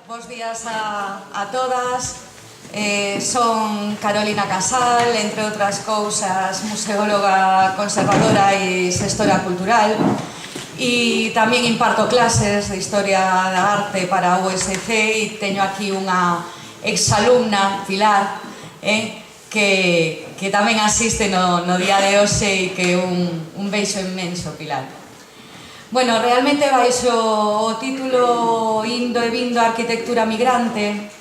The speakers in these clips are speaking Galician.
Bos días a todas. Son Carolina Casal, entre outras cousas, museóloga conservadora e xestora cultural, e tamén imparto clases de Historia da Arte para a USC e teño aquí unha exalumna, Pilar, que tamén asiste no día de hoxe e que un beixo inmenso, Pilar. Bueno, realmente baixo o título Indo e Vindo a Arquitectura Migrante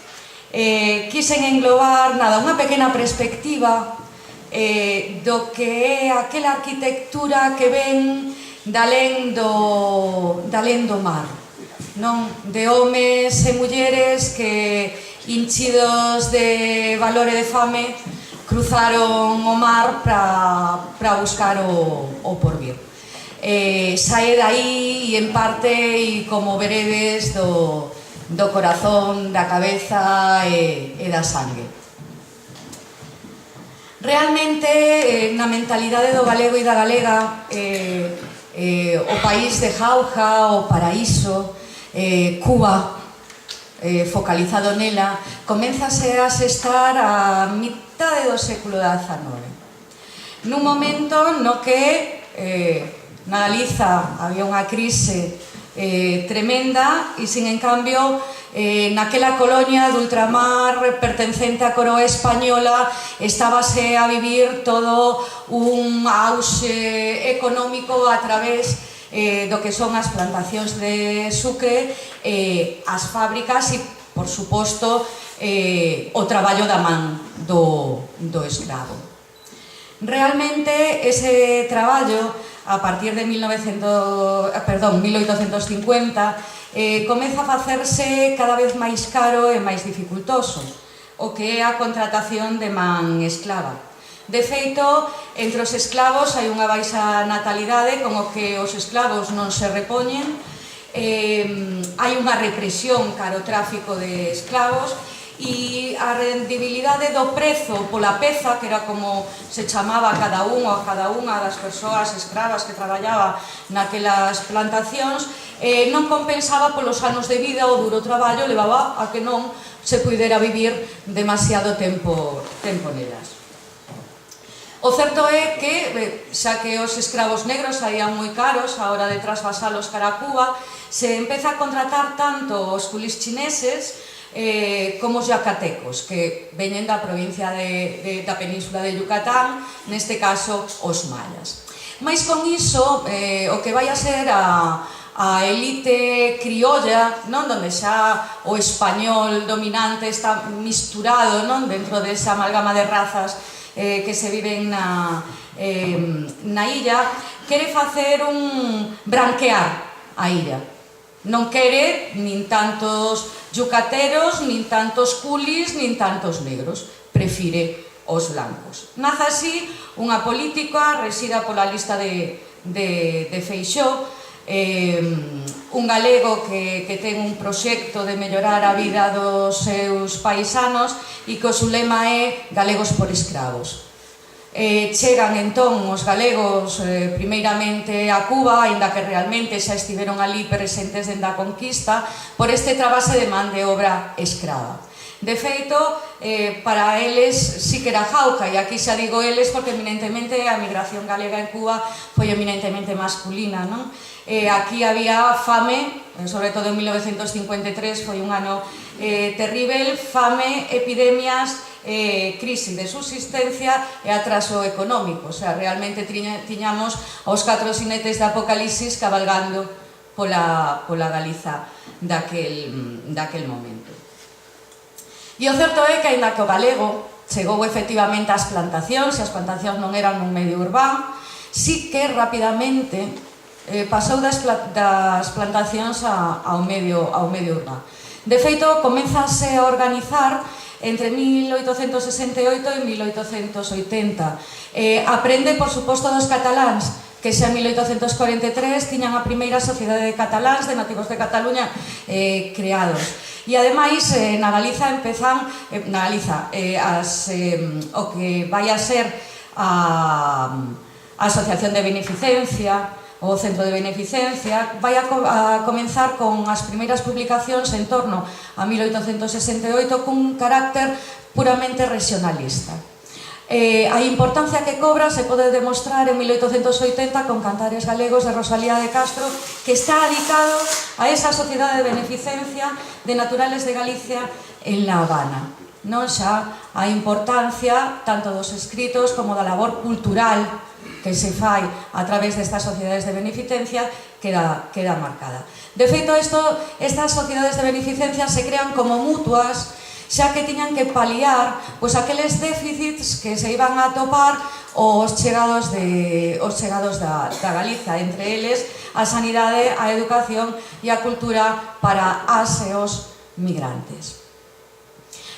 quixen englobar unha pequena perspectiva do que é aquela arquitectura que ven da alén do mar, non? De homes e mulleres que, inchidos de valor e de fame, cruzaron o mar para buscar o porvir. Sae dai e en parte, e como veredes, do corazón, da cabeza e da sangue. Realmente, na mentalidade do galego e da galega, o país de jauja, o paraíso, Cuba, focalizado nela, comenzase a asestar a mitade do século XIX. Nun momento no que na Galiza había unha crise tremenda e, sin en cambio, naquela colonia de ultramar pertencente á coroa española estábase a vivir todo un auxe económico a través do que son as plantacións de sucre, as fábricas e, por suposto, o traballo da man do escravo. Realmente, ese traballo, a partir de 1850, comeza a facerse cada vez máis caro e máis dificultoso, o que é a contratación de man esclava. De feito, entre os esclavos hai unha baixa natalidade, como que os esclavos non se repoñen, hai unha represión cara ao tráfico de esclavos, e a rendibilidade do prezo pola peza, que era como se chamaba cada un ou cada unha das persoas escravas que traballaba naquelas plantacións, non compensaba polos anos de vida, o duro traballo levaba a que non se puidera vivir demasiado tempo nelas. O certo é que, xa que os escravos negros saían moi caros a hora de trasvasalos cara a Cuba, se empeza a contratar tanto os culis chineses como os yacatecos, que veñen da provincia da península de Yucatán, neste caso os mayas. Mais con iso, o que vai a ser a elite criolla, donde xa o español dominante está misturado dentro desa amalgama de razas que se viven na illa, quere facer un branquear a illa. Non quere nin tantos yucateros, nin tantos culis, nin tantos negros. Prefire os blancos. Nace así unha política resida pola lista de Feixóo, un galego que ten un proxecto de mellorar a vida dos seus paisanos e que o seu lema é Galegos por escravos. Chegan entón os galegos primeiramente a Cuba, aínda que realmente xa estiveron ali presentes dende a conquista, por este trabase de man de obra escrava. De feito, para eles sí que era jauja, e aquí xa digo eles porque eminentemente a migración galega en Cuba foi eminentemente masculina, non? Aquí había fame, sobre todo en 1953, foi un ano terrible, fame, epidemias, crise de subsistencia e atraso económico. O sea, realmente tiñamos aos 4 xinetes de Apocalipsis cabalgando pola Galiza daquel momento. E o certo é que, aínda que o galego chegou efectivamente ás plantacións, e as plantacións non eran un medio urbán, sí que rapidamente pasou das plantacións ao medio urbán. De feito, comenzase a organizar entre 1868 e 1880. Aprende, por suposto, dos cataláns, que xa en 1843 tiñan a primeira sociedade de cataláns, de nativos de Cataluña, creados. E, ademais, na Galiza empezan, o que vai a ser a Asociación de Beneficencia, o Centro de Beneficencia, vai a comenzar con as primeiras publicacións en torno a 1868 cun carácter puramente regionalista. A importancia que cobra se pode demostrar en 1880 con Cantares Galegos de Rosalía de Castro, que está dedicado a esa sociedade de beneficencia de naturales de Galicia en La Habana. Non xa a importancia tanto dos escritos como da labor cultural que se fai a través destas sociedades de beneficencia queda marcada. De feito, estas sociedades de beneficencia se crean como mutuas, xa que tiñan que paliar aqueles déficits que se iban a topar os chegados da Galiza, entre eles a sanidade, a educación e a cultura para as e os migrantes.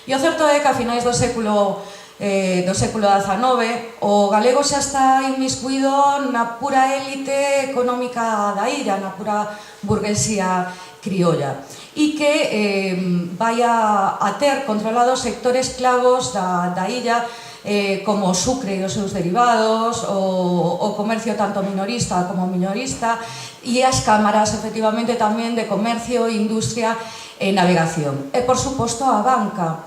E o certo é que a finais do século XIX o galego xa está inmiscuído na pura élite económica da illa, na pura burguesía criolla, e que vai a ter controlados sectores clavos da illa, como o sucre e os seus derivados, o comercio tanto minorista como minorista, e as cámaras, efectivamente, tamén de comercio, industria e navegación. E, por suposto, a banca,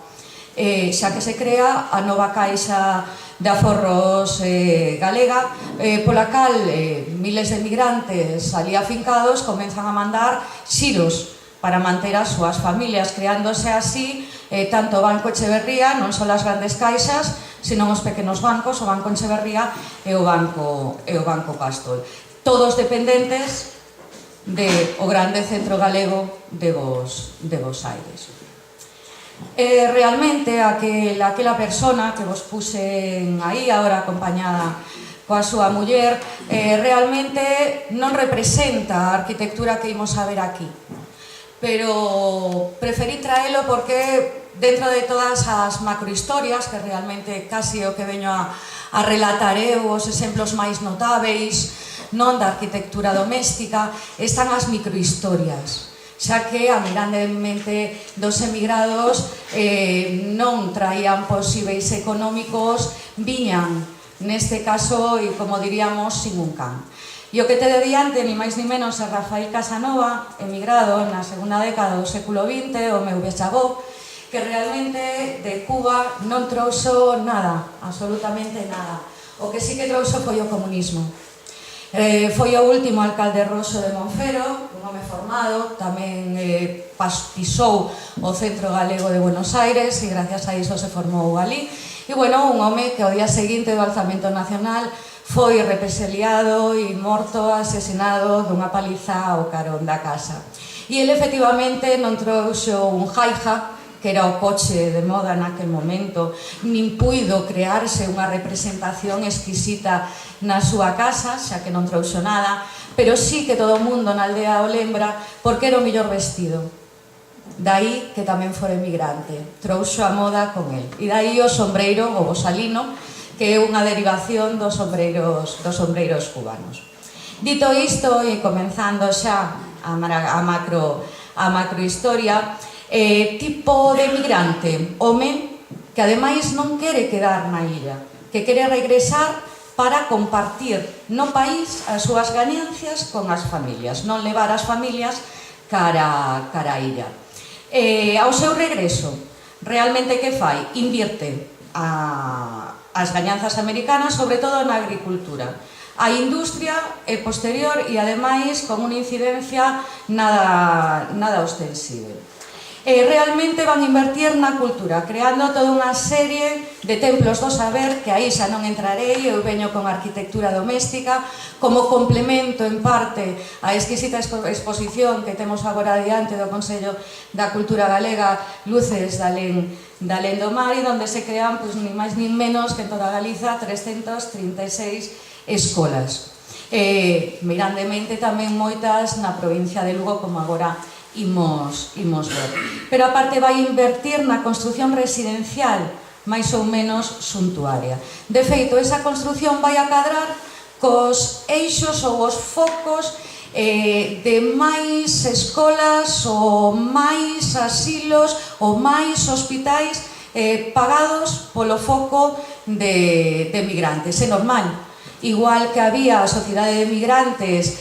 xa que se crea a nova Caixa de Aforros galega, pola cal miles de migrantes ali afincados comenzan a mandar xiros para manter as súas familias, creándose así tanto o Banco Echeverría, non só as grandes caixas, senón os pequenos bancos, o Banco Echeverría e o Banco Pastol. Todos dependentes do grande centro galego de Bos Aires. Realmente, aquela persona que vos puxen aí, agora acompañada coa súa muller, realmente non representa a arquitectura que imos a ver aquí. Pero preferí traelo porque dentro de todas as macrohistorias, que realmente casi o que veño a relatar eu, os exemplos máis notáveis non da arquitectura doméstica, están as microhistorias, xa que a mirandemente dos emigrados non traían posíveis económicos, viñan, neste caso, e como diríamos, sin un can. E o que te de diante, ni máis ni menos, é Rafael Casanova, emigrado na segunda década do século XX, o meu bisavó, que realmente de Cuba non trouxo nada, absolutamente nada. O que sí que trouxo foi o comunismo. Foi o último alcalde roso de Monfero, un home formado, tamén pisou o Centro Galego de Buenos Aires e gracias a iso se formou ali. E, bueno, un home que ao día seguinte do alzamento nacional foi represaliado e morto, asesinado dunha paliza ao carón da casa. E ele, efectivamente, non trouxo un Jaija, que era o coche de moda naquel momento, nin puido crearse unha representación exquisita na súa casa, xa que non trouxo nada, pero sí que todo o mundo na aldea o lembra porque era o mellor vestido. Daí que tamén fora emigrante, trouxo a moda con el. E daí o sombreiro, o bosalino, que é unha derivación dos sombreiros cubanos. Dito isto, e comenzando xa a macrohistoria, tipo de emigrante, home que ademais non quere quedar na illa, que quere regresar para compartir no país as súas ganancias con as familias, non levar as familias cara a illa. Ao seu regreso, realmente que fai? Invierte as gañanzas americanas, sobre todo na agricultura. A industria é posterior e, ademais, con unha incidencia nada ostensible. Realmente van invertir na cultura, creando toda unha serie de templos do saber, que aí xa non entrarei, eu veño con arquitectura doméstica, como complemento, en parte, a exquisita exposición que temos agora diante do Consello da Cultura Galega, Luces da Alén do Mar, e onde se crean, ni máis nin menos que en toda Galiza, 336 escolas. Mirandemente tamén moitas na provincia de Lugo, como agora imos ver. Pero aparte vai invertir na construción residencial máis ou menos suntuaria. De feito, esa construción vai a cadrar cos eixos ou os focos de máis escolas ou máis asilos ou máis hospitais pagados polo foco de migrantes. É normal. Igual que había a sociedade de migrantes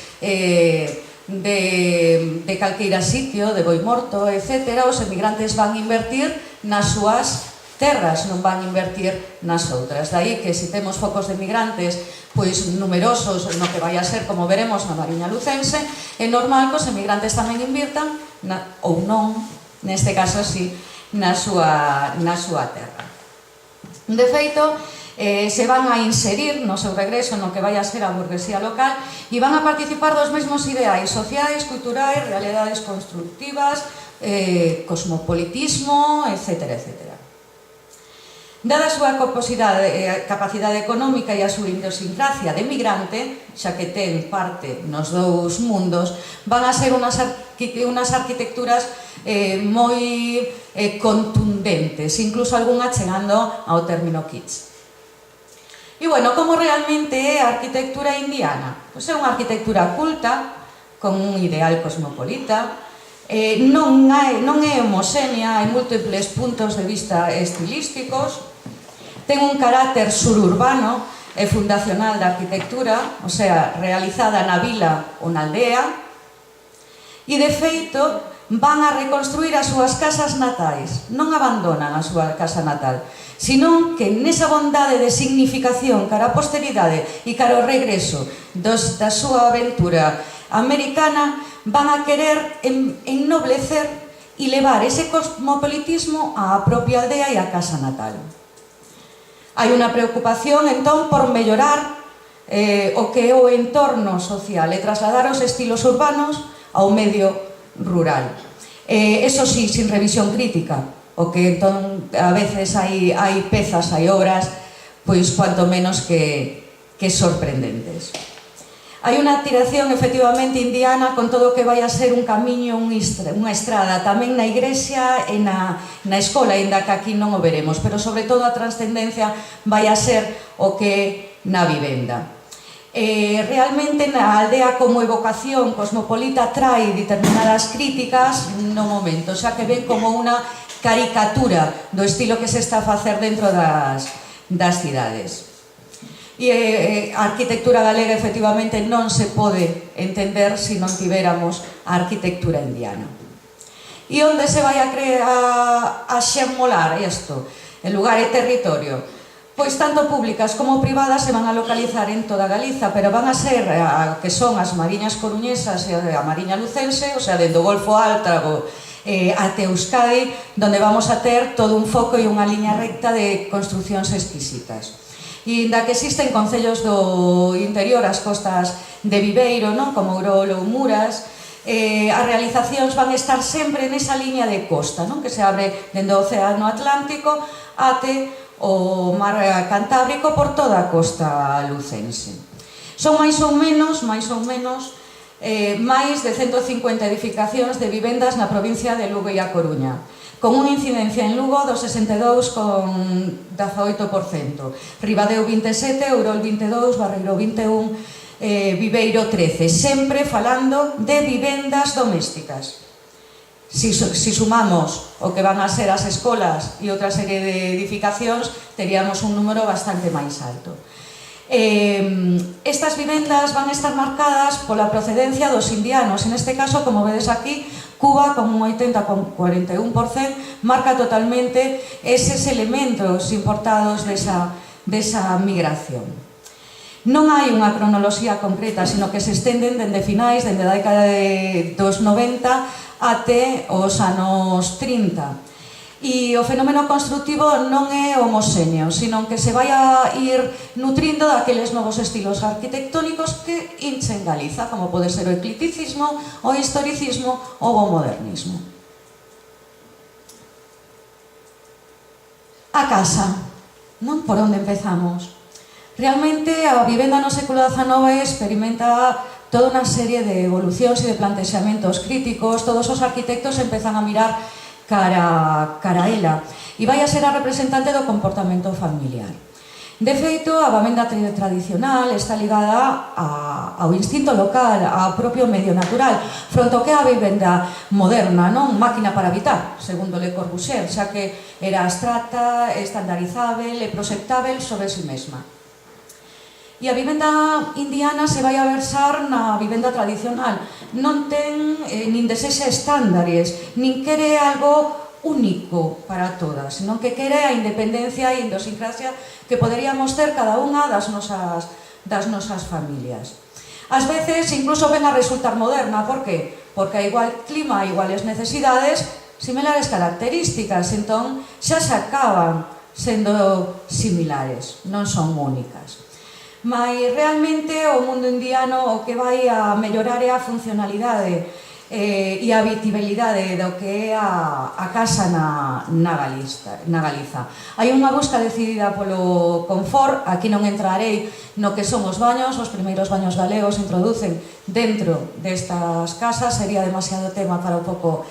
de calqueira sitio, de Boimorto, etc., os emigrantes van invertir nas súas terras, non van invertir nas outras. Daí que se temos focos de migrantes pois numerosos no que vai a ser, como veremos, na Mariña Lucense, é normal que os emigrantes tamén invirtan, ou non, neste caso sí, na súa terra. De feito, se van a inserir no seu regreso no que vai a ser a burguesía local e van a participar dos mesmos ideais sociais, culturais, realidades constructivas, cosmopolitismo, etc., etc. Dada a súa capacidade económica e a súa idiosincrasia de migrante, xa que ten parte nos dous mundos, van a ser unhas arquitecturas moi contundentes, incluso algunha chegando ao término kitsch. E, bueno, como realmente é a arquitectura indiana? Pois é unha arquitectura culta, con un ideal cosmopolita, non é homoxénea, hai múltiples puntos de vista estilísticos, ten un carácter suburbano e fundacional da arquitectura, o sea, realizada na vila ou na aldea, e de feito van a reconstruir as súas casas natais, non abandonan a súa casa natal, senón que nesa bondade de significación cara a posteridade e cara ao regreso da súa aventura americana van a querer ennoblecer e levar ese cosmopolitismo á propia aldea e á casa natal. Hai unha preocupación, entón, por mellorar o que é o entorno social e trasladar os estilos urbanos ao medio rural. Eso sí, sin revisión crítica, o que entón a veces hai pezas, hai obras, pois cuanto menos que sorprendentes. Hai unha tiración efectivamente indiana con todo o que vai a ser un camiño, unha estrada, tamén na igrexa e na escola, ainda que aquí non o veremos, pero sobre todo a trascendencia vai a ser o que é na vivenda. Realmente na aldea como evocación cosmopolita trae determinadas críticas no momento, xa que ven como unha caricatura do estilo que se está a facer dentro das cidades. E a arquitectura galega efectivamente non se pode entender se non tiveramos a arquitectura indiana. E onde se vai a xermolar isto? En lugar e territorio? Pois tanto públicas como privadas se van a localizar en toda Galiza, pero van a ser que son as mariñas coruñesas e a mariña lucense, o sea, dende o Golfo Áltrago até Euskadi, donde vamos a ter todo un foco e unha liña recta de construcións exquisitas. E ainda que existen concellos do interior, as costas de Viveiro, como Ourol ou Muras, as realizacións van estar sempre nesa liña de costa, que se abre dende o Océano Atlántico até o Mar Cantábrico por toda a costa lucense. Son máis ou menos máis de 150 edificacións de vivendas na provincia de Lugo e a Coruña, con unha incidencia en Lugo do 62,18%, Ribadeo 27%, Ourol 22%, Barreiro 21%, Viveiro 13%, sempre falando de vivendas domésticas. Si sumamos o que van a ser as escolas e outra serie de edificacións, teríamos un número bastante máis alto. Estas vivendas van a estar marcadas pola procedencia dos indianos, en este caso, como vedes aquí, Cuba, con un 80,41%, marca totalmente eses elementos importados desa migración. Non hai unha cronoloxía concreta, sino que se estenden dende finais, dende a década dos 90 até os anos 30. E o fenómeno constructivo non é homoxéneo, sino que se vai a ir nutrindo daqueles novos estilos arquitectónicos que inchen Galiza, como pode ser o eclecticismo, o historicismo ou o modernismo. A casa, non? Por onde empezamos? Realmente a vivenda no século XIX experimenta toda unha serie de evolucións e de plantexamentos críticos. Todos os arquitectos empezan a mirar cara a ela e vai a ser a representante do comportamento familiar. De feito, a vivenda tradicional está ligada ao instinto local, ao propio medio natural, fronte ao que é a vivenda moderna, máquina para habitar, segundo Le Corbusier, xa que era abstracta, estandarizável e proxectável sobre si mesma. E a vivenda indiana se vai a versar na vivenda tradicional. Non ten nin desexa estándares, nin quere algo único para todas, senón que quere a independencia e idiosincrasia que poderíamos ter cada unha das nosas familias. Ás veces incluso ven a resultar moderna, por que? Porque a igual clima, a iguales necesidades, similares características, entón xa se acaban sendo similares, non son únicas. Mas realmente o mundo indiano o que vai a mellorar é a funcionalidade e a habitabilidade do que é a casa na Galiza. Hai unha busca decidida polo confort, aquí non entrarei no que son os baños, os primeiros baños galegos se introducen dentro destas casas, sería demasiado tema para o pouco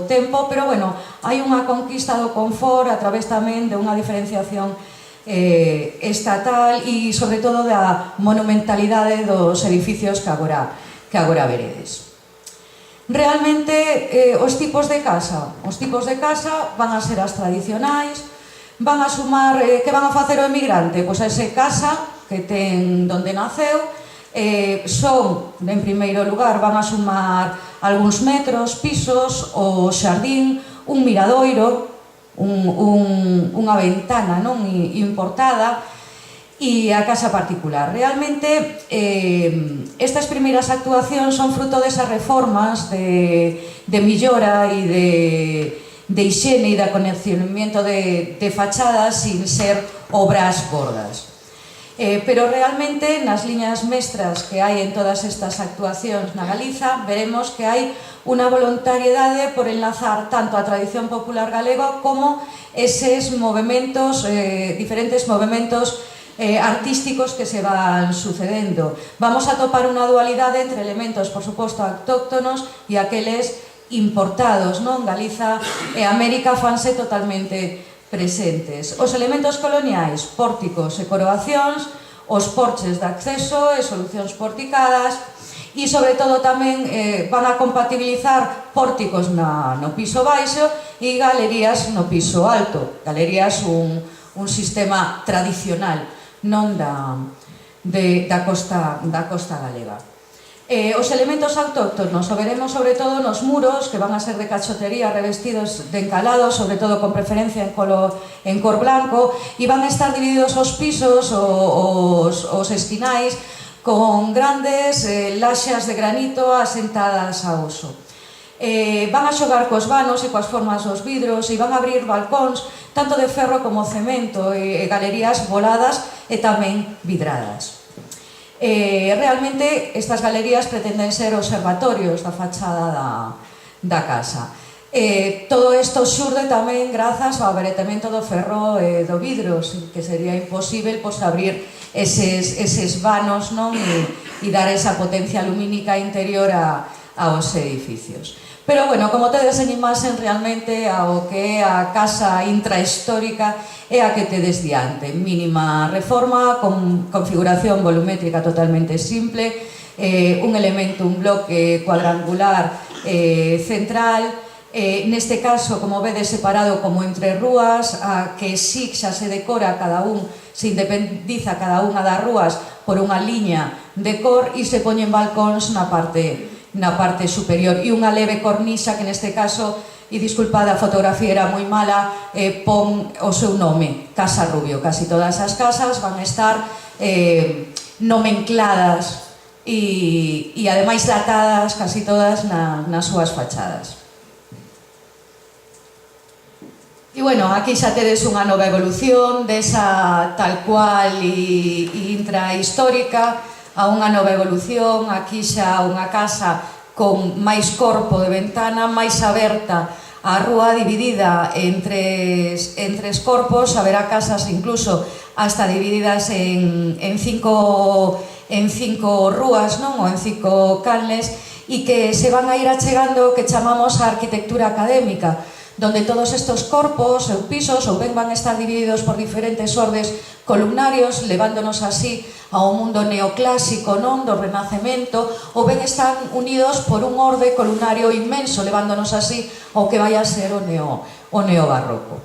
tempo, pero bueno, hai unha conquista do confort a través tamén de unha diferenciación estatal e sobre todo da monumentalidade dos edificios que agora veredes. Realmente os tipos de casa van a ser as tradicionais, van a sumar, que van a facer o emigrante? Pois a ese casa que ten donde naceu, son, en primeiro lugar, van a sumar algúns metros, pisos, o xardín, un miradoiro, unha ventana non importada e a casa particular. Realmente estas primeiras actuacións son fruto desas reformas de millora e de higiene e de acondicionamiento de fachadas sin ser obras gordas. Pero realmente nas liñas mestras que hai en todas estas actuacións na Galiza veremos que hai unha voluntariedade por enlazar tanto a tradición popular galega como eses movementos, diferentes movementos artísticos que se van sucedendo. Vamos a topar unha dualidade entre elementos, por suposto, autóctonos e aqueles importados, non? Galiza e América fanse totalmente presentes. Os elementos coloniais, pórticos e coroacións, os porches de acceso e solucións porticadas e, sobre todo, tamén van a compatibilizar pórticos no piso baixo e galerías no piso alto. Galerías un sistema tradicional, non da costa galega. Os elementos autóctonos o veremos sobre todo nos muros, que van a ser de cachotería revestidos de encalado, sobre todo con preferencia en cor blanco, e van a estar divididos os pisos, os esquinais, con grandes laxas de granito asentadas a uso. Van a xogar cos vanos e coas formas dos vidros e van a abrir balcóns tanto de ferro como cemento e galerías voladas e tamén vidradas. Realmente estas galerías pretenden ser observatorios da fachada da casa. Todo isto xurde tamén grazas ao abaretamento do ferro e do vidro, que sería imposible abrir eses vanos e dar esa potencia lumínica interior aos edificios. Pero, bueno, como tedes en imaxen, realmente ao que é a casa intrahistórica é a que tedes diante. Mínima reforma, con configuración volumétrica totalmente simple, un elemento, un bloque cuadrangular central, neste caso, como vedes, separado como entre rúas, a que sí xa se decora cada un, se independiza cada unha das rúas por unha liña de cor e se poñen balcóns na parte superior e unha leve cornisa que neste caso, e disculpad, a fotografía era moi mala, pon o seu nome, Casa Rubio. Casi todas as casas van a estar nomencladas e ademais datadas casi todas nas súas fachadas. E, bueno, aquí xa tedes unha nova evolución desa tal cual e intrahistórica a unha nova evolución, aquí xa unha casa con máis corpo de ventana, máis aberta, a rúa dividida en tres corpos, haberá casas incluso hasta divididas en cinco rúas, non? Ou en 5 canles, e que se van a ir achegando o que chamamos a arquitectura académica, donde todos estos corpos ou pisos ou ben van estar divididos por diferentes ordes columnarios, levándonos así ao mundo neoclásico, non, do Renacemento, ou ben están unidos por un orde columnario inmenso, levándonos así ao que vai a ser o neobarroco.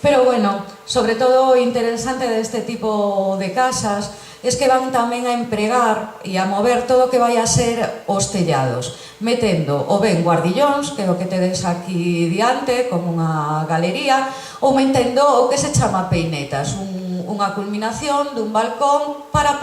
Pero bueno, sobre todo o interesante deste tipo de casas es que van tamén a empregar e a mover todo o que vai a ser os tellados, metendo o ben guardillóns, que é o que tedes aquí diante, como unha galería, ou metendo o que se chama peinetas, unha culminación dun balcón para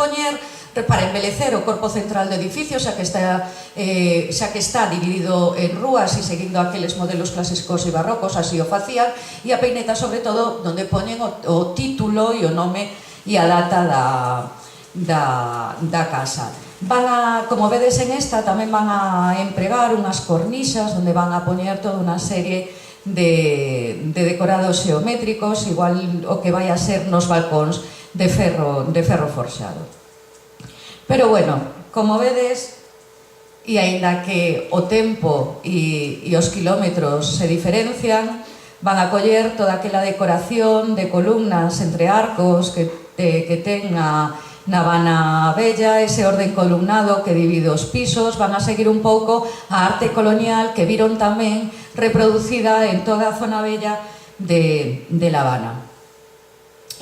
embelecer o corpo central do edificio, xa que está dividido en rúas e seguindo aqueles modelos clásicos e barrocos, así o facían, e a peineta, sobre todo, donde poñen o título e o nome e a data da casa. Como vedes en esta, tamén van a empregar unhas cornixas onde van a poñer toda unha serie de decorados xeométricos, igual o que vai a ser nos balcóns de ferro forxado. Pero bueno, como vedes, e aínda que o tempo e os kilómetros se diferencian, van a coller toda aquela decoración de columnas entre arcos que ten na Habana Bella, ese orden columnado que divide os pisos, van a seguir un pouco a arte colonial que viron tamén reproducida en toda a zona bella de La Habana.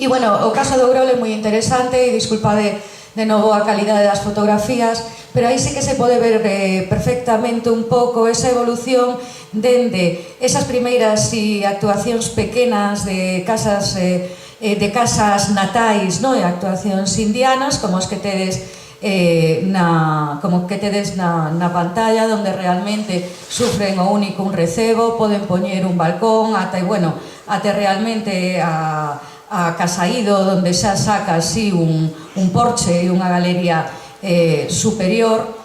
E bueno, o caso do Grol é moi interesante, e disculpade de novo a calidade das fotografías, pero aí sí que se pode ver perfectamente un pouco esa evolución dende esas primeiras actuacións pequenas de casas natais, e actuacións indianas, como as que tedes na pantalla, onde realmente sufren o único un recebo, poden poñer un balcón, até realmente a Casaído, onde xa saca así un porche e unha galería superior,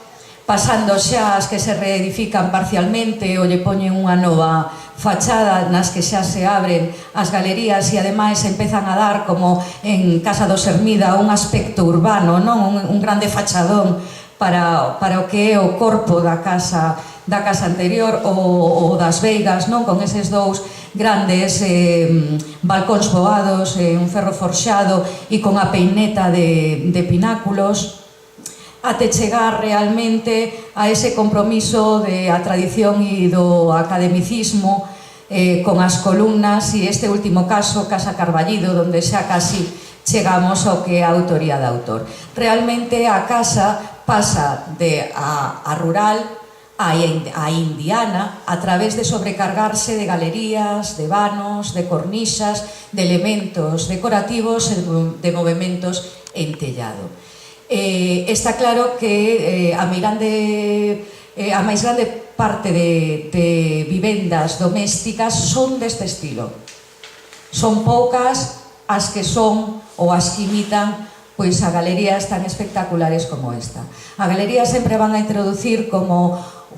pasando xa as que se reedifican parcialmente ou lle poñen unha nova fachada nas que xa se abren as galerías e ademais empezan a dar, como en Casa do Sermida, un aspecto urbano, un grande fachadón para o que é o corpo da casa anterior, ou das Veigas, con eses dous grandes balcóns boados, un ferro forxado e con a peineta de pináculos, até chegar realmente a ese compromiso a tradición e do academicismo con as columnas, e este último caso, Casa Carballido, onde xa casi chegamos ao que é a autoría do autor. Realmente a casa pasa a rural a indiana a través de sobrecargarse de galerías, de vanos, de cornixas, de elementos decorativos e de movementos en tellado. Está claro que a máis grande parte de vivendas domésticas son deste estilo. Son poucas as que son ou as que imitan a galerías tan espectaculares como esta. A galería sempre van a introducir como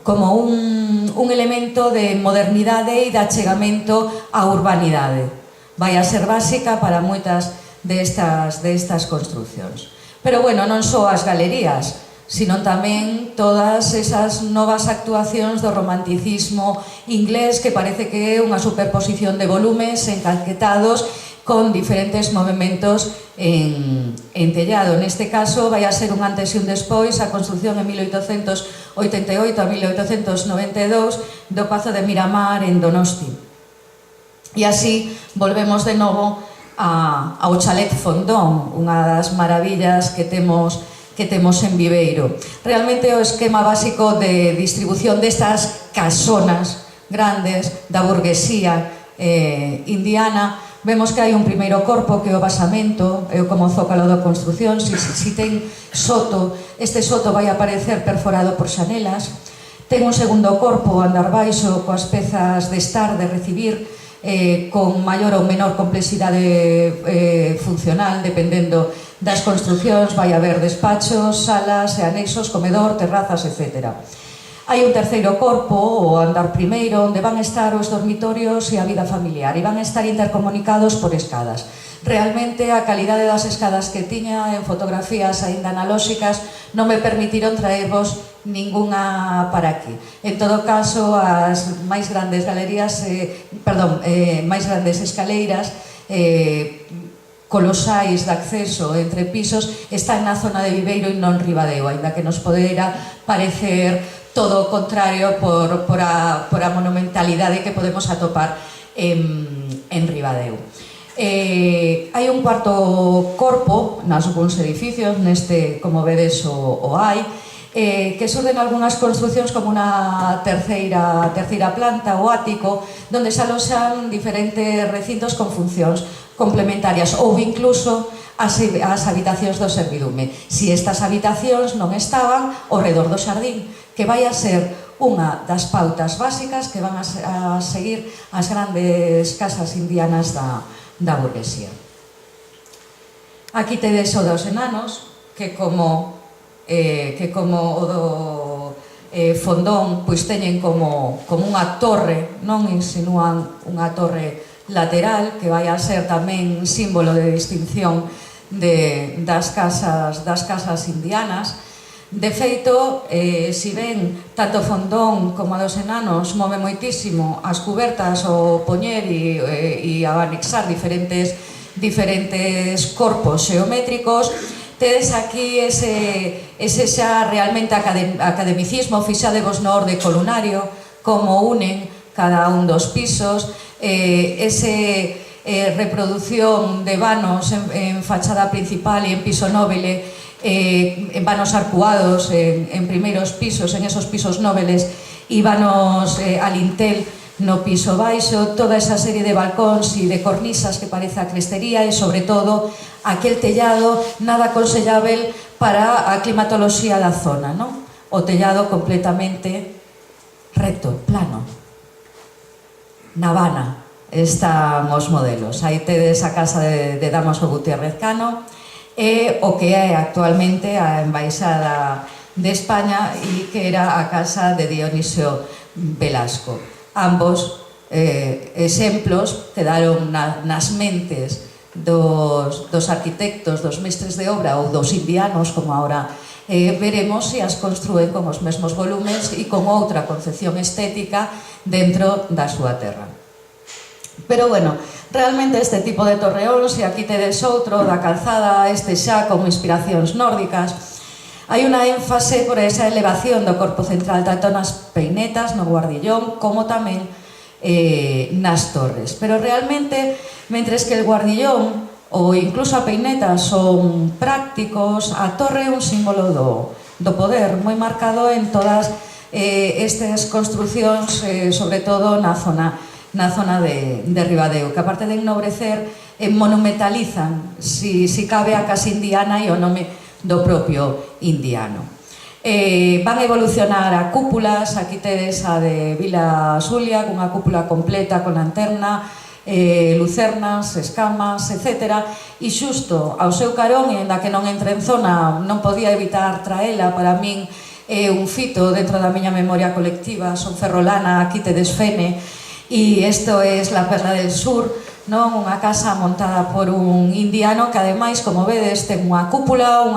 un elemento de modernidade e de achegamento á urbanidade. Vai a ser básica para moitas destas construcións. Pero bueno, non só as galerías, sino tamén todas esas novas actuacións do romanticismo inglés, que parece que é unha superposición de volumes encalquetados con diferentes movimentos en tellado. Neste caso vai a ser un antes e un despois, a construción en 1888 a 1892 do Pazo de Miramar en Donosti. E así volvemos de novo ao Chalet Fondón, unha das maravillas que temos en Viveiro. Realmente o esquema básico de distribución destas casonas grandes da burguesía indiana, vemos que hai un primeiro corpo que é o basamento, é como zócalo da construción. Si ten soto, este soto vai aparecer perforado por xanelas. Ten un segundo corpo, andar baixo, coas pezas de estar, de recibir, con maior ou menor complexidade funcional, dependendo das construcións. Vai haber despachos, salas e anexos, comedor, terrazas, etc. Hai un terceiro corpo, o andar primeiro, onde van estar os dormitorios e a vida familiar, e van estar intercomunicados por escadas. Realmente a calidade das escadas que tiña en fotografías aínda analóxicas non me permitiron traervos ningunha para aquí. En todo caso, as máis grandes máis grandes escaleiras colosais de acceso entre pisos están na zona de Viveiro e non Ribadeo, aínda que nos podera parecer todo o contrario por a monumentalidade que podemos atopar en Ribadeo. Hai un cuarto corpo nas algúns edificios, neste, como vedes, o hai, que surden algunhas construcións como unha terceira planta, o ático, donde se aloxan diferentes recintos con funcións complementarias ou incluso as habitacións do servidume. Si estas habitacións non estaban ao redor do xardín, que vai a ser unha das pautas básicas que van a seguir as grandes casas indianas da burguesía. Aquí tedes o dos enanos, que como o do fondón pois teñen como unha torre, non insinúan unha torre lateral que vai a ser tamén símbolo de distinción das casas indianas. De feito, si ven, tanto Fondón como a dos enanos move moitísimo as cubertas ao poñer e ao anexar diferentes corpos xeométricos. Tedes aquí ese xa realmente academicismo, fixadevos no orde columnario, como unen cada un dos pisos, reproducción de vanos en fachada principal e en piso noble, en vanos arcuados en primeiros pisos, en esos pisos nobles, e vanos a lintel no piso baixo, toda esa serie de balcóns e de cornisas que parece a crestería, e sobre todo aquel tellado nada aconsellável para a climatoloxía da zona, non? O tellado completamente recto, plano. Na Habana están os modelos. Aí tedes a casa de Dámaso Gutiérrez Cano, e o que é actualmente a Embaixada de España e que era a casa de Dionisio Velasco. Ambos exemplos quedaron nas mentes dos arquitectos, dos mestres de obra ou dos indianos, como agora veremos, se as construen con os mesmos volumes e con outra concepción estética dentro da súa terra. Pero bueno, realmente este tipo de torreóns, e aquí tedes outro da Calzada, este xa con inspiracións nórdicas, hai unha énfase por esa elevación do corpo central tanto nas peinetas, no guardillón, como tamén nas torres. Pero realmente, mentres que el guardillón ou incluso a peineta son prácticos, a torre é un símbolo do poder moi marcado en todas estas construcións, sobre todo na zona de Ribadeo, que aparte de ennobrecer, monumentalizan, si cabe, a casa indiana e o nome do propio indiano. Van evolucionar a cúpulas, aquí tedes a de Vila Xulia, cunha cúpula completa con lanterna, lucernas, escamas, etc. E xusto ao seu carón, e ainda que non entre en zona, non podía evitar traela, para min é un fito dentro da miña memoria colectiva, son ferrolana, aquí tedes Fene, e isto é la Perla del Sur, non? Unha casa montada por un indiano que ademais, como vedes, ten unha cúpula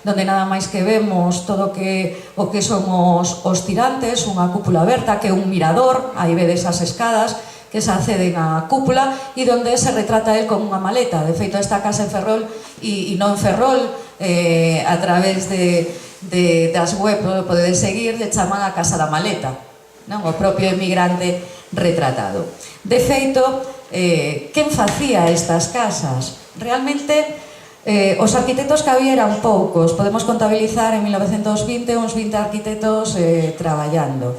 donde nada máis que vemos todo o que son os tirantes, unha cúpula aberta que é un mirador, aí vedes as escadas que se acceden á cúpula e donde se retrata el con unha maleta. De feito, esta casa en Ferrol e non en Ferrol, a través das web podedes seguir, le chaman a Casa da Maleta, non? O propio emigrante retratado. De feito, quen facía estas casas? Realmente, os arquitectos que había eran poucos. Podemos contabilizar en 1920 uns 20 arquitectos traballando.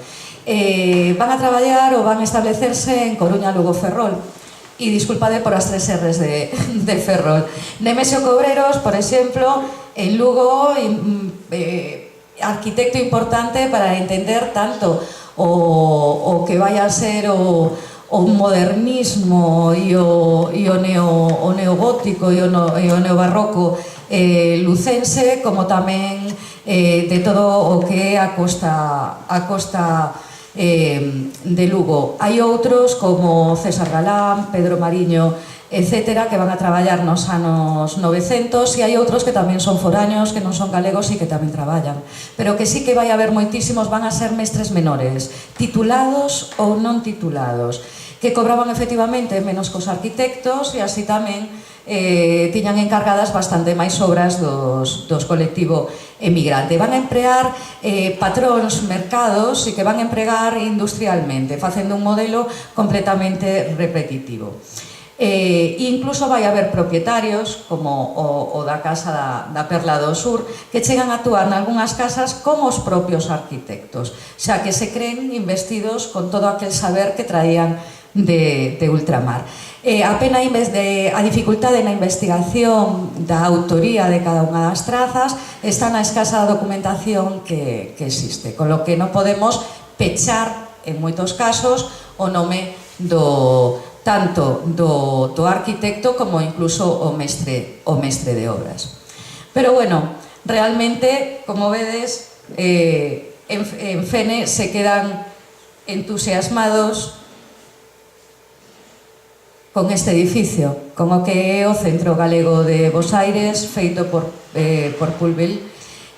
Van a traballar ou van a establecerse en Coruña, Lugo, Ferrol. E disculpade por as 3 R's de Ferrol. Nemesio Cobreros, por exemplo, en Lugo, arquitecto importante para entender tanto o que vai a ser o modernismo e o neogótico e o neobarroco lucense, como tamén de todo o que é a costa de Lugo. Hai outros como César Galán, Pedro Mariño, etcétera, que van a traballar nos anos 900, e hai outros que tamén son foraños, que non son galegos e que tamén traballan. Pero que sí que vai haber moitísimos, van a ser mestres menores, titulados ou non titulados, que cobraban efectivamente menos cos arquitectos e así tamén tiñan encargadas bastante máis obras dos colectivo emigrante. Van a empregar patróns, mercados, e que van a empregar industrialmente, facendo un modelo completamente repetitivo. Incluso vai haber propietarios, como o da Casa da Perla do Sur, que chegan a actuar nalgúnas casas como os propios arquitectos, xa que se creen investidos con todo aquel saber que traían de ultramar. A dificultade na investigación da autoría de cada unha das trazas está na escasa documentación que existe, con lo que non podemos pechar, en moitos casos, o nome tanto do arquitecto como incluso o mestre de obras. Pero bueno, realmente, como vedes, en Fene se quedan entusiasmados con este edificio, con o que é o Centro Galego de Bos Aires, feito por Pulville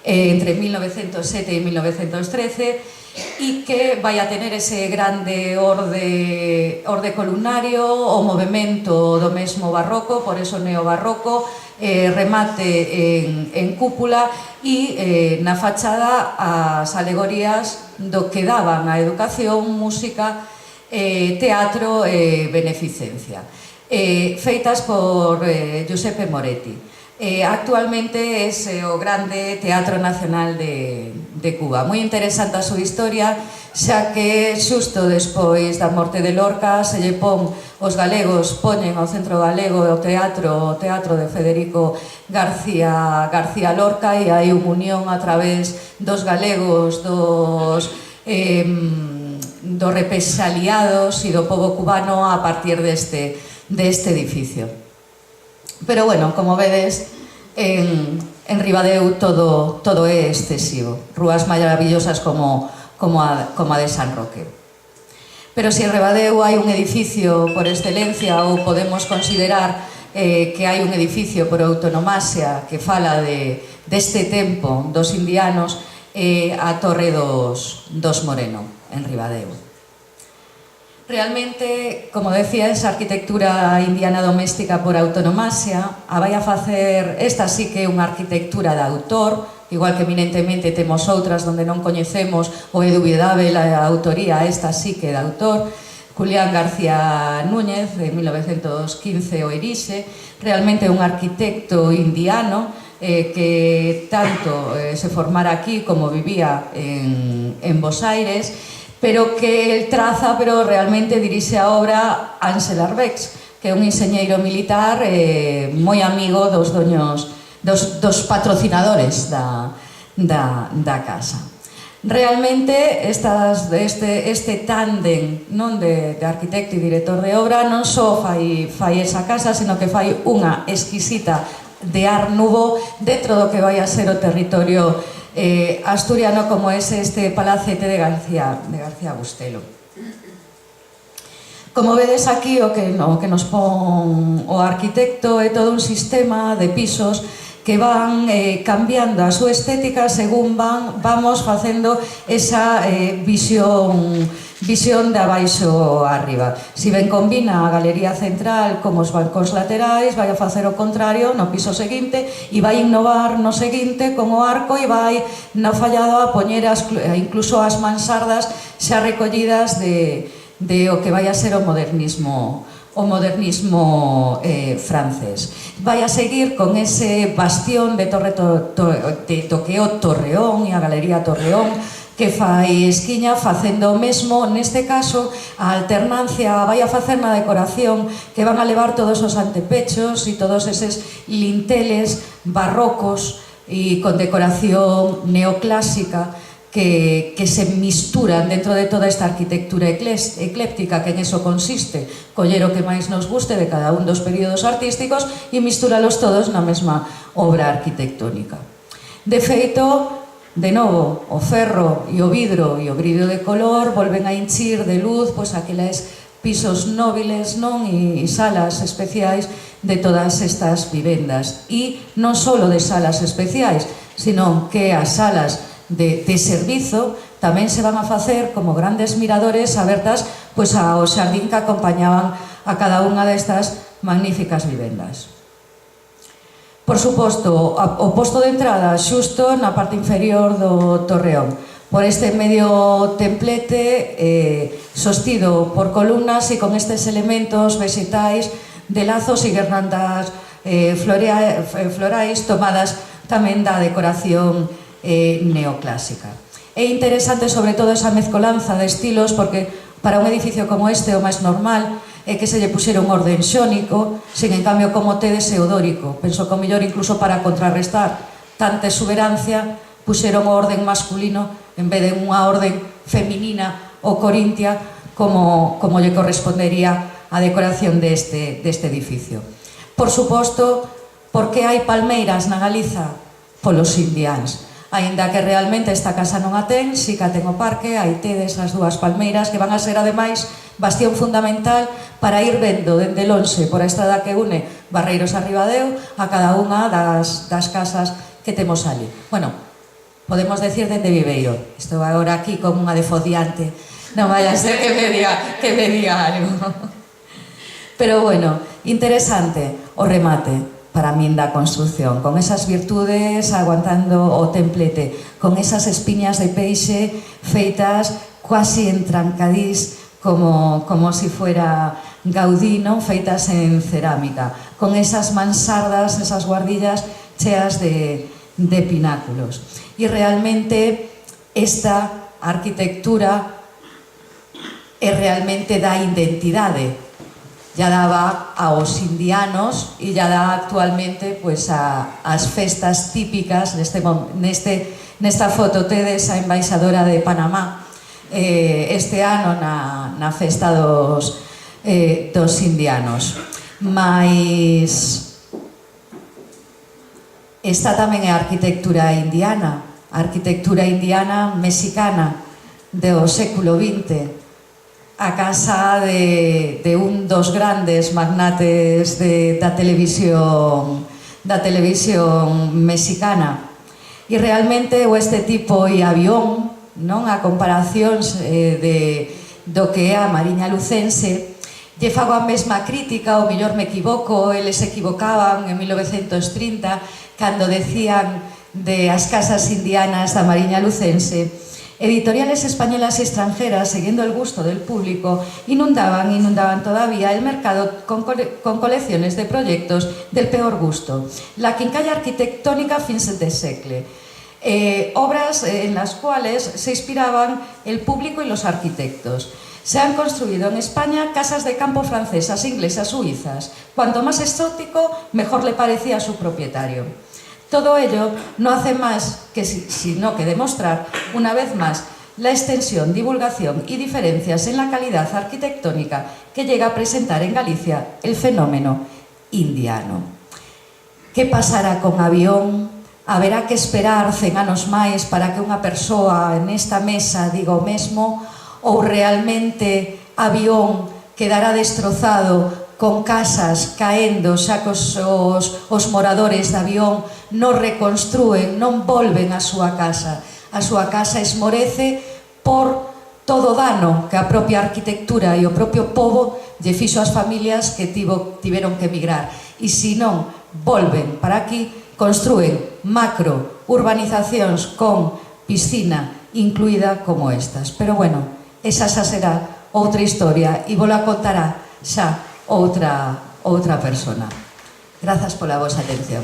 entre 1907 e 1913, e que vai a tener ese grande orde columnario, o movimento do mesmo barroco, por eso neobarroco, remate en cúpula e na fachada as alegorías do que daban a educación, música, teatro e beneficencia, feitas por Giuseppe Moretti. Actualmente é o grande Teatro Nacional de Cuba. Moi interesante a súa historia, xa que xusto despois da morte de Lorca se lle pon, os galegos poñen ao Centro Galego o teatro de Federico García Lorca, e hai unha unión a través dos galegos, dos represaliados e do pobo cubano a partir deste edificio. Pero bueno, como vedes, en Ribadeo todo é excesivo, rúas maravillosas como a de San Roque. Pero se en Ribadeo hai un edificio por excelencia, ou podemos considerar que hai un edificio por autonomasia que fala deste tempo dos indianos, a Torre dos Moreno, en Ribadeo. Realmente, como decía, esa arquitectura indiana doméstica por autonomasia a vai a facer, esta sí que é unha arquitectura de autor, igual que eminentemente temos outras onde non coñecemos ou é dubidável a autoría, esta sí que é de autor. Julián García Núñez, de 1915, o Erixe, realmente é un arquitecto indiano que tanto se formara aquí como vivía en Bos Aires, pero que el traza, pero realmente dirixe a obra Ángel Arbex, que é un enxeñeiro militar moi amigo dos dos patrocinadores da casa. Realmente este tándem de arquitecto e director de obra non só fai esa casa, sino que fai unha exquisita de Art Nouveau dentro do que vai a ser o territorio asturiano, como é este palacete de García Bustelo. Como vedes aquí, o que nos pon o arquitecto é todo un sistema de pisos que van cambiando a súa estética según vamos facendo esa visión de abaixo arriba. Si ben combina a galería central como os bancos laterais, vai a facer o contrario no piso seguinte e vai innovar no seguinte con o arco e vai no fallado a poñer incluso as mansardas xa recollidas de o que vai a ser o modernismo francés. Vai a seguir con ese bastión de do que é o Torreón e a Galería Torreón, que fai esquiña facendo o mesmo, neste caso a alternancia vai a facer na decoración, que van a levar todos os antepechos e todos eses linteles barrocos e con decoración neoclásica que se misturan dentro de toda esta arquitectura ecléptica, que en eso consiste, coller o que máis nos guste de cada un dos períodos artísticos e misturalos todos na mesma obra arquitectónica. De feito, de novo, o ferro e o vidro de color volven a hinchir de luz aqueles pisos nóbiles e salas especiais de todas estas vivendas. E non só de salas especiais, sino que as salas de servizo tamén se van a facer como grandes miradores abertas ao xardín que acompañaban a cada unha destas magníficas vivendas. Por suposto, o posto de entrada xusto na parte inferior do torreón, por este medio templete sostido por columnas e con estes elementos vegetais de lazos e guirnaldas florais tomadas tamén da decoración neoclásica. É interesante sobre todo esa mezcolanza de estilos, porque para un edificio como este o máis normal é que se lle puxera un orden xónico, sin en cambio como tedes é o dórico. Penso que o mellor incluso para contrarrestar tanta exuberancia puxeron o orden masculino en vez de unha orden feminina ou corintia como lle correspondería a decoración deste edificio. Por suposto, por que hai palmeiras na Galiza? Polos indiáns. Aínda que realmente esta casa non a ten, si que a ten o parque, aí tedes as dúas palmeiras que van a ser ademais bastión fundamental para ir vendo dende lonxe por a estrada que une Barreiros a Ribadeo a cada unha das casas que temos ali. Bueno, podemos decir dende Viveiro. Estou agora aquí como unha defodiante, non vaya a ser que me diga algo. Pero bueno, interesante o remate para min da construcción, con esas virtudes aguantando o templete, con esas espiñas de peixe feitas quasi en trancadís como si fuera Gaudí, non? Feitas en cerámica, con esas mansardas, esas guardillas cheas de pináculos. E realmente esta arquitectura realmente dá identidade. Ya daba aos indianos e ya dá actualmente as festas típicas. Nesta foto tedes a embaixadora de Panamá este ano na festa dos indianos. Mas esta tamén é a arquitectura indiana mexicana do século XX. A casa de un dos grandes magnates da televisión mexicana. E realmente este tipo e avión, non, a comparación do que é a Mariña Lucense, lle fago a mesma crítica, ou mellor me equivoco, eles se equivocaban en 1930 cando decían de as casas indianas da Mariña Lucense. Editoriales españolas y extranjeras, siguiendo el gusto del público, inundaban todavía el mercado con colecciones de proyectos del peor gusto. La quincalla arquitectónica fins de segle. Obras en las cuales se inspiraban el público y los arquitectos. Se han construido en España casas de campo francesas, inglesas, suizas. Cuanto más exótico, mejor le parecía a su propietario. Todo ello no hace más que sino que demostrar, una vez más, la extensión, divulgación y diferencias en la calidad arquitectónica que llega a presentar en Galicia el fenómeno indiano. ¿Qué pasará con Avión? Haberá que esperar 100 anos máis para que unha persoa nesta mesa diga o mesmo, ou realmente Avión quedará destrozado con casas caendo, xa que os moradores de Avión non reconstrúen, non volven a súa casa. A súa casa esmorece por todo o dano que a propia arquitectura e o propio pobo lle fixo ás familias que tiveron que emigrar. E se non volven para aquí, construen macro urbanizacións con piscina incluída como estas. Pero bueno, esa xa será outra historia e vos la contará xa outra persona. Grazas pola vosa atención.